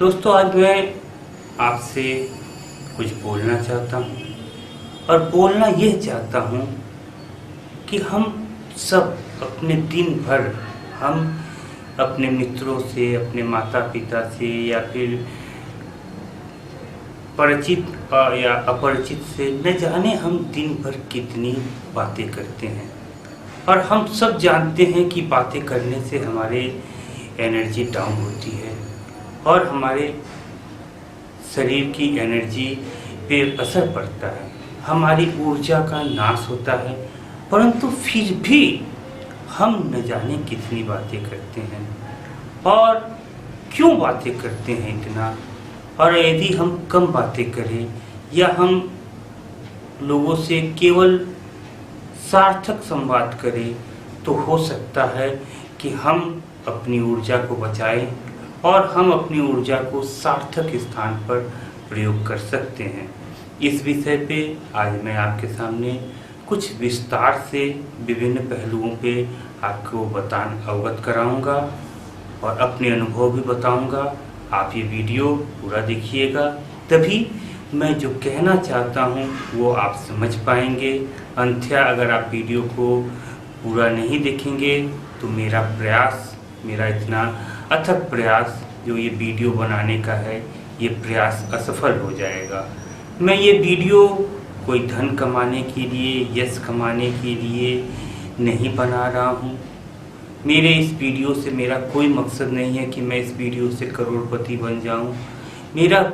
दोस्तों, आज मैं आपसे कुछ बोलना चाहता हूँ और बोलना ये चाहता हूँ कि हम सब अपने दिन भर हम अपने मित्रों से, अपने माता पिता से या फिर परिचित या अपरिचित से न जाने हम दिन भर कितनी बातें करते हैं। और हम सब जानते हैं कि बातें करने से हमारे एनर्जी डाउन होती है और हमारे शरीर की एनर्जी पे असर पड़ता है, हमारी ऊर्जा का नाश होता है। परंतु फिर भी हम न जाने कितनी बातें करते हैं और क्यों बातें करते हैं इतना। और यदि हम कम बातें करें या हम लोगों से केवल सार्थक संवाद करें तो हो सकता है कि हम अपनी ऊर्जा को बचाएं और हम अपनी ऊर्जा को सार्थक स्थान पर प्रयोग कर सकते हैं। इस विषय पे आज मैं आपके सामने कुछ विस्तार से विभिन्न पहलुओं पे आपको अवगत कराऊंगा और अपने अनुभव भी बताऊंगा। आप ये वीडियो पूरा देखिएगा, तभी मैं जो कहना चाहता हूँ वो आप समझ पाएंगे। अन्यथा अगर आप वीडियो को पूरा नहीं देखेंगे तो मेरा इतना अथक प्रयास जो ये वीडियो बनाने का है, ये प्रयास असफल हो जाएगा। मैं ये वीडियो कोई धन कमाने के लिए, यश कमाने के लिए नहीं बना रहा हूँ। मेरे इस वीडियो से मेरा कोई मकसद नहीं है कि मैं इस वीडियो से करोड़पति बन जाऊँ। मेरा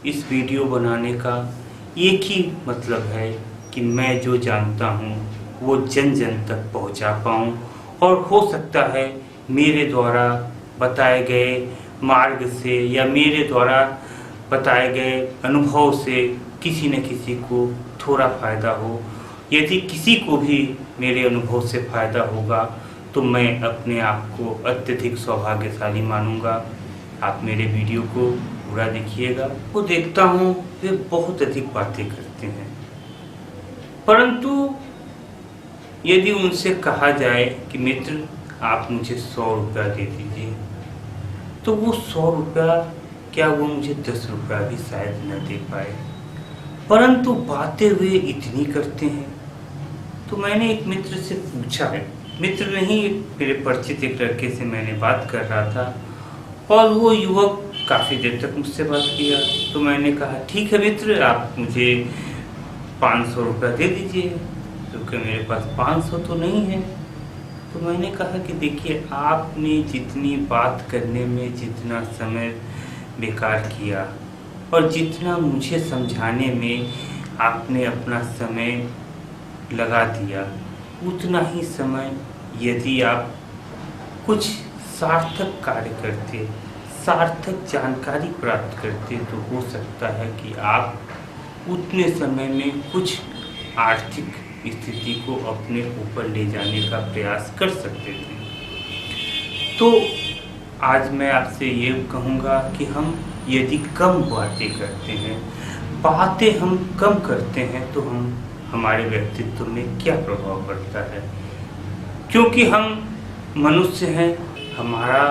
इस वीडियो बनाने का एक ही मतलब है कि मैं जो जानता हूँ वो जन जन तक पहुँचा पाऊँ और हो सकता है मेरे द्वारा बताए गए मार्ग से या मेरे द्वारा बताए गए अनुभव से किसी न किसी को थोड़ा फ़ायदा हो। यदि किसी को भी मेरे अनुभव से फ़ायदा होगा तो मैं अपने आप को अत्यधिक सौभाग्यशाली मानूंगा। आप मेरे वीडियो को पूरा देखिएगा। वो देखता हूँ वे बहुत अधिक बातें करते हैं, परंतु यदि उनसे कहा जाए कि मित्र आप मुझे 100 रुपया दे दीजिए, तो वो 100 रुपया क्या वो मुझे 10 रुपया भी शायद न दे पाए, परंतु बातें वे इतनी करते हैं। तो मैंने एक मित्र से पूछा है, मित्र नहीं, मेरे परिचित एक लड़के से मैंने बात कर रहा था और वो युवक काफ़ी देर तक मुझसे बात किया। तो मैंने कहा ठीक है मित्र, आप मुझे 500 रुपया दे दीजिए, क्योंकि मेरे पास 500 तो नहीं है। तो मैंने कहा कि देखिए, आपने जितनी बात करने में जितना समय बेकार किया और जितना मुझे समझाने में आपने अपना समय लगा दिया, उतना ही समय यदि आप कुछ सार्थक कार्य करते, सार्थक जानकारी प्राप्त करते, तो हो सकता है कि आप उतने समय में कुछ आर्थिक स्थिति को अपने ऊपर ले जाने का प्रयास कर सकते थे। तो आज मैं आपसे ये कहूँगा कि हम यदि कम बातें करते हैं, बातें हम कम करते हैं, तो हमारे व्यक्तित्व में क्या प्रभाव पड़ता है। क्योंकि हम मनुष्य हैं, हमारा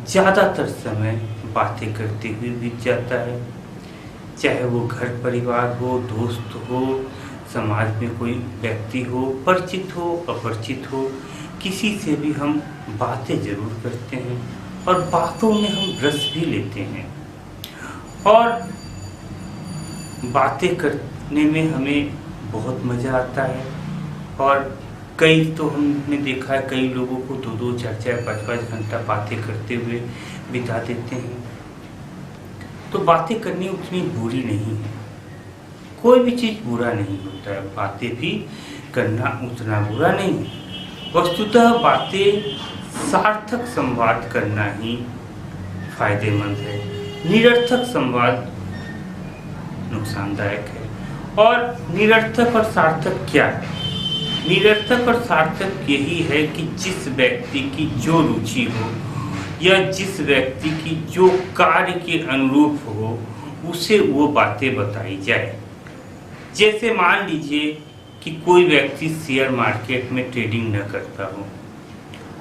ज़्यादातर समय बातें करते हुए बीत जाता है। चाहे वो घर परिवार हो, दोस्त हो, समाज में कोई व्यक्ति हो, परिचित हो, अपरिचित हो, किसी से भी हम बातें ज़रूर करते हैं और बातों में हम रस भी लेते हैं और बातें करने में हमें बहुत मज़ा आता है। और कई तो हमने देखा है, कई लोगों को 2-2, 4-4, 5-5 घंटा बातें करते हुए बिता देते हैं। तो बातें करनी उतनी बुरी नहीं है, कोई भी चीज़ बुरा नहीं होता है, बातें भी करना उतना बुरा नहीं है। वस्तुतः बातें सार्थक संवाद करना ही फायदेमंद है, निरर्थक संवाद नुकसानदायक है। और निरर्थक और सार्थक क्या है? निरर्थक और सार्थक यही है कि जिस व्यक्ति की जो रुचि हो या जिस व्यक्ति की जो कार्य के अनुरूप हो, उसे वो बातें बताई जाए। जैसे मान लीजिए कि कोई व्यक्ति शेयर मार्केट में ट्रेडिंग न करता हो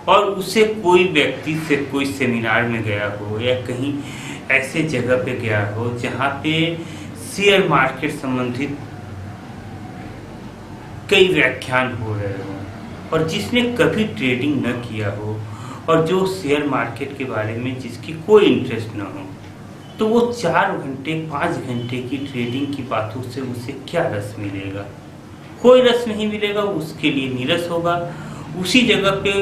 और उसे कोई व्यक्ति से कोई सेमिनार में गया हो या कहीं ऐसे जगह पे गया हो जहाँ पे शेयर मार्केट संबंधित कई व्याख्यान हो रहे हों और जिसने कभी ट्रेडिंग न किया हो और जो शेयर मार्केट के बारे में जिसकी कोई इंटरेस्ट न हो, तो वो 4 घंटे 5 घंटे की ट्रेडिंग की बातों से उसे क्या रस मिलेगा? कोई रस नहीं मिलेगा, उसके लिए नीरस होगा। उसी जगह पे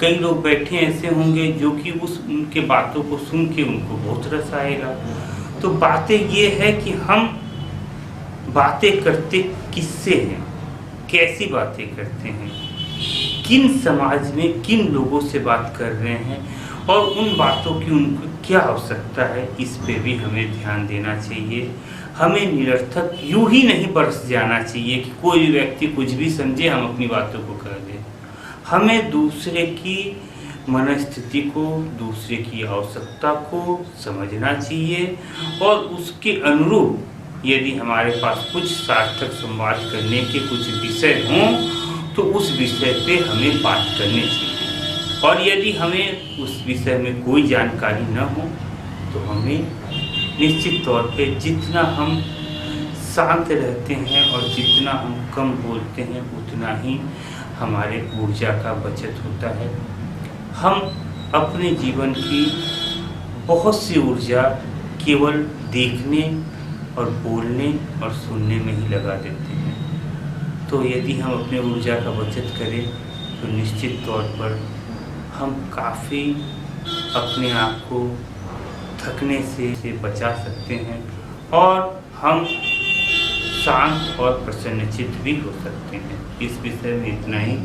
कई लोग बैठे ऐसे होंगे जो कि उनके बातों को सुन के उनको बहुत रस आएगा। तो बातें ये है कि हम बातें करते किससे हैं, कैसी बातें करते हैं, किन समाज में किन लोगों से बात कर रहे हैं और उन बातों की उनको क्या आवश्यकता है, इस पे भी हमें ध्यान देना चाहिए। हमें निरर्थक यूं ही नहीं बरस जाना चाहिए कि कोई व्यक्ति कुछ भी समझे हम अपनी बातों को कर दें। हमें दूसरे की मनस्थिति को, दूसरे की आवश्यकता को समझना चाहिए और उसके अनुरूप यदि हमारे पास कुछ सार्थक संवाद करने के कुछ विषय हों तो उस विषय पे हमें बात करनी चाहिए। और यदि हमें उस विषय में कोई जानकारी न हो तो हमें निश्चित तौर पे जितना हम शांत रहते हैं और जितना हम कम बोलते हैं उतना ही हमारे ऊर्जा का बचत होता है। हम अपने जीवन की बहुत सी ऊर्जा केवल देखने और बोलने और सुनने में ही लगा देते हैं। तो यदि हम अपने ऊर्जा का बचत करें तो निश्चित तौर पर हम काफ़ी अपने आप को थकने से बचा सकते हैं और हम शांत और प्रसन्नचित्त भी हो सकते हैं। इस विषय में इतना ही।